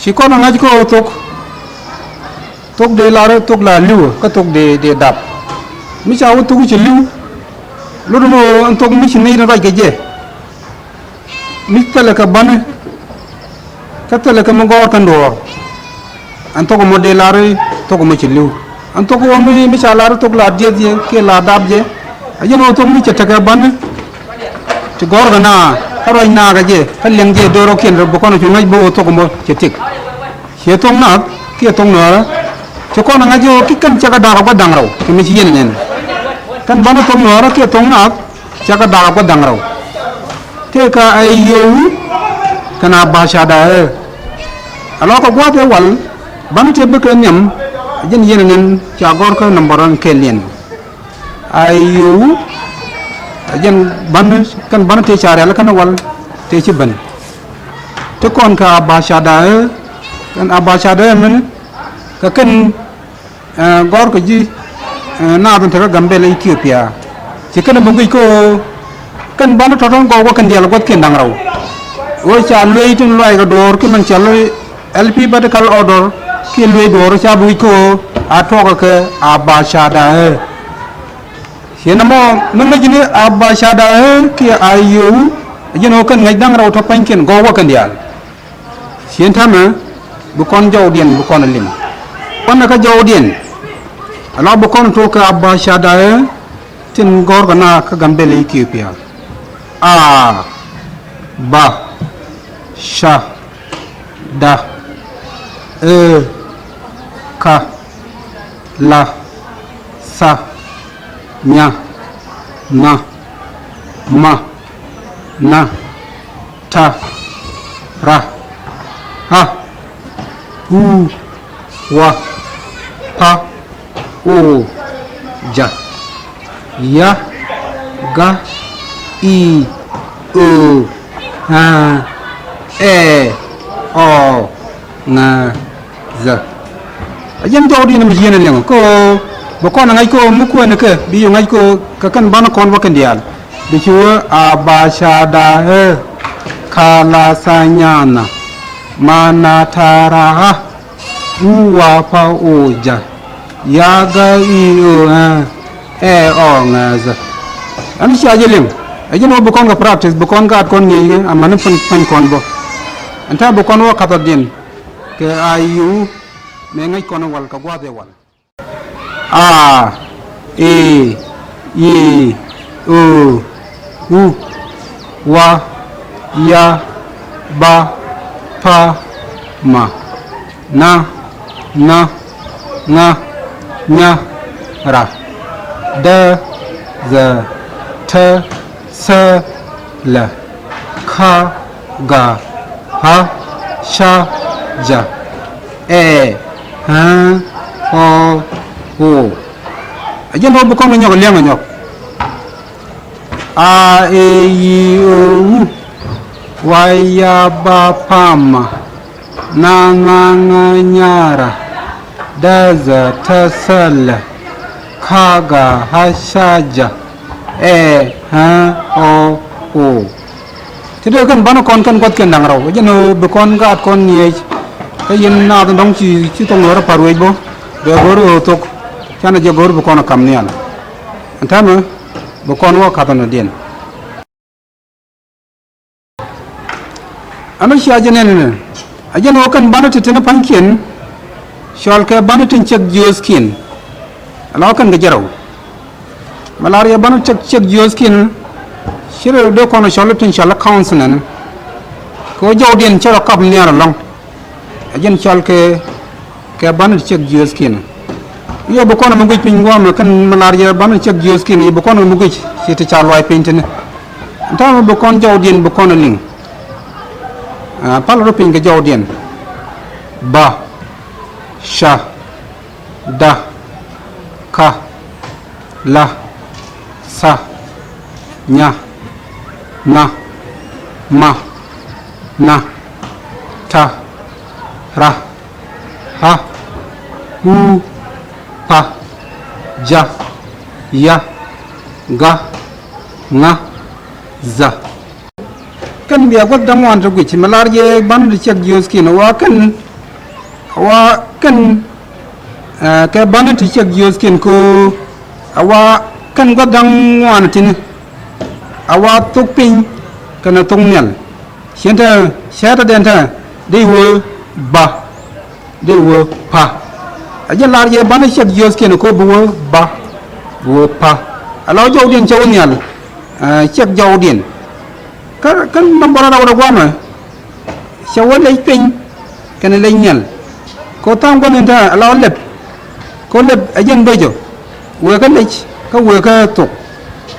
chỉ có ngay có tục để là tục là lưu cái tục để đạp mi sao tục chỉ lưu lúc đó anh tục mi chỉ này nó cái gì mi ta là cái ban cái ta là cái mong gọi tan đồ anh tục một để là rồi tục mi chỉ lưu anh tục mi sao là tục là gì cái là đạp gì anh nó tục mi chỉ cái ban chỉ gọi cái na kalau ina cái gì cái liên gì đồ kia rồi bốc nó chúng ngay bộ tục một chỉ tiếc hiện tông nào kia tông nào cho con ngay cho cái căn chắc đã có đằng rồi cái mình chỉ nhìn nhìn căn bản tông nào kia tông nào chắc đã có đằng rồi thế cái ai yêu cái nào bahasa dah kalau kau buat awal ban tu berkenan nyam jen jen jen cakor ke nomboran kalian ai yêu jen ban kan ban te cari lah kan awal te ciban tu kon ka bahasa dah kan bahasa dah mana kan gor ke ji na tu terus gambar Ethiopia jika nak mungkin ko kan ban tu orang kau kan dia lakukan kendang rau oh calu itu luai ke dor ke man calu LP pada kalau order ke luai dor cabu ko atau ke bahasa dah siapa nama jenis bahasa dah ke ayu jenis kan ngajdang rau tu pengkin kau kan dia siapa nama bukan jauh dia bukan lim Pan nak jauh dia, kalau bukan tu ke bahasa dah, tin gor kena ke gambar Ethiopia. A, ba, sha, da, ka, la, sa, nya, na, ma, na, ta, ra, ha, wa. Pa, o, ja, ya, ga, i, u, ha, e, o, nga, za. Yang jauh di nama jian yang ko, bukan ngai ko muku nak ke, biar ngai ko kakan bana kon wakan dia. Biar bahasa dah, kala sanyana, mana taraha, uwa pa oja. Ya ga iyo o ngaza ani si ajelim ajeno bukon ga practice bukon ga kon ni amana pan kon bo anta bukon wa kata din ke ayu me ngai kon wal ka gwa de wal a e i u wa ya ba pa ma na nga nya ra da za ta sa la kha ga ha sha ja e ha o o ajen ho bukon nyok liang nyok a e i o wa ya ba pa ma na nga nyara daza tasala kaga hashaja ha o tidak kan bana kon kan kot kendang raw jeno be kon ga kon ni kayen na dong ci tong wara parwe bo be goro tok kana je goro be kon kam ni ala antama be kon wa katana den ana shi ajenen ajeno kan bana tetena pankien soal ke bana tin cek geoskin alaw kan gajaraw malaria bana cek geoskin shire do kono soal tin shala council ko jawdien ci rakab ni ara long ajen soal ke bana cek geoskin yo bu kono mo ngi pin ngom kan malaria bana cek geoskin bu kono mo ngi ci te chalway pentene taw bu kon jawdien bu kono ling pal ro pin ga jawdien ba sha da ka la sa nya na ma na ta ra ha u pa ja ya ga nga za kan biya god dam wan to gichi malar je ban de chek geoskin wa kan awa kan ke bana ti chek yos ken ko awa kan go dang wan tin awa tuk pin kana tung nel shenta shata denta de wo ba de wo pa aja lar ye bana chek yos ken ko bo ba bo pa alo jow din chaw nel chek jow din kan nambara da wala gwana chaw lay pin kana lay nel ko tam ko nenta alo lep ko lep ajen bejo we ka lech ka we ka to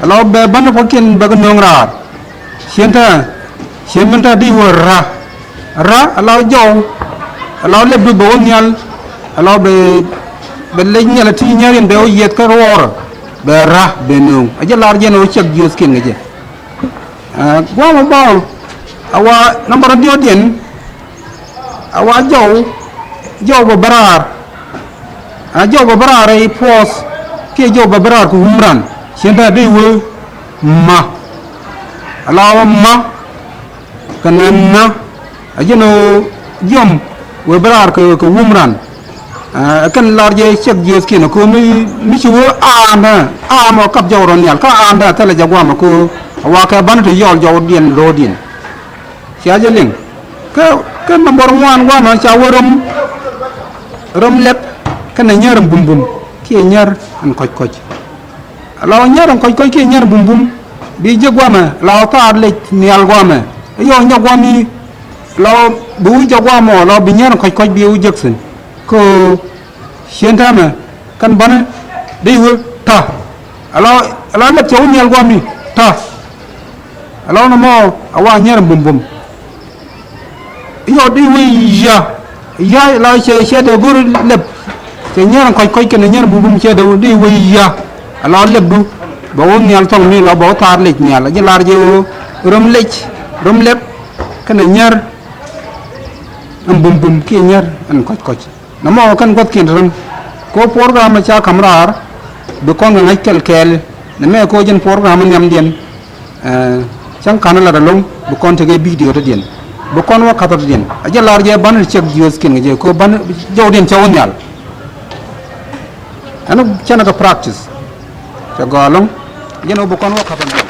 alo be ban ko ken ba nong ra sienta di wo ra alo jow alo lep du bo nyal alo be lech nyal ti nyaren be o yet ka ror be ra be nong aja lar jen o chek jus ken ngeje gwa mo ba awa number dio den awa jow ba barar jow ba barar ai pos ke jow ba barar ko humran sienta de wo ma alawa ma kanana ajeno jom wo barar ko humran kan larje chek jus ken ko mi ci wo ama kap jow ron yal ka anda tele jagwa ma ko awa ka ban to yol jow dien rodin sia jeling ka number 1 wa ma cha worom rom lep kana ñaram bum bum ki ñar an koy alaw ñaram koy ki ñar bum bum bi jegwama law ta le nial gwama yo ñagwami law bu jagwamo law bi ñar koy bi u jeksen ko sientama kan bana de wu ta alaw le taw nial gwami ta alaw no mo awa ñaram bum bum yo de wi ya la che de gor lep te ñaar koy ken ñaar bu bum ci de di wi ya ala lebbu ba won ñal tong ni la bo tar lek ñal ji lar je rom lep ken ñaar am bum ki ñaar an koy na mo kan got ken ram ko program cha kamrar be ko ngai kel na me ko jen program ñam den chang kanala da long bu kon te ge video de den bu kon wa khatar den aja lar je ban chek jios ken je ko ban jow den cha won yal anu chana ka practice cha galong jeno bu kon wa khatar